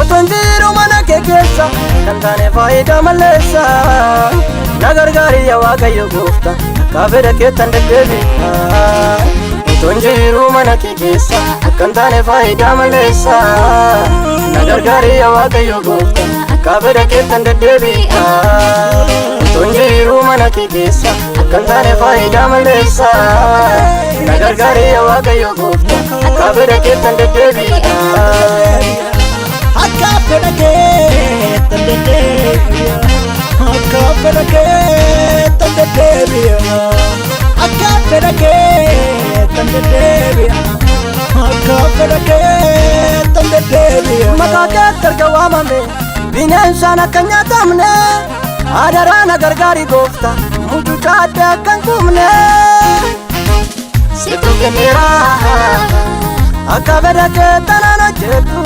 Utunjiru mana kekesa Kantane faida malesa Nagargari ya Waaqayyo Gooftaa Kafeda keetan deddeebi'a Utunjiru mana kekesa Kantane faida malesa Nagargari ya Waaqayyo Gooftaa Kafeda keetan deddeebi'a Utunjiru mana kekesa Kantane faida malesa Nagargari ya Waaqayyo Gooftaa Kafeda keetan deddeebi'a Akafeda keetan deddeebi'a Akafeda keetan deddeebi'a Akafeda keetan deddeebi'a Akafeda keetan deddeebi'a Maqaa keetti erga waamame bineensaan akka hin nyaatamne Adaraan gargaarii Gooftaa mucucaa adda akka hin qubne Situ kenneera akka fedha keettan ana jedhu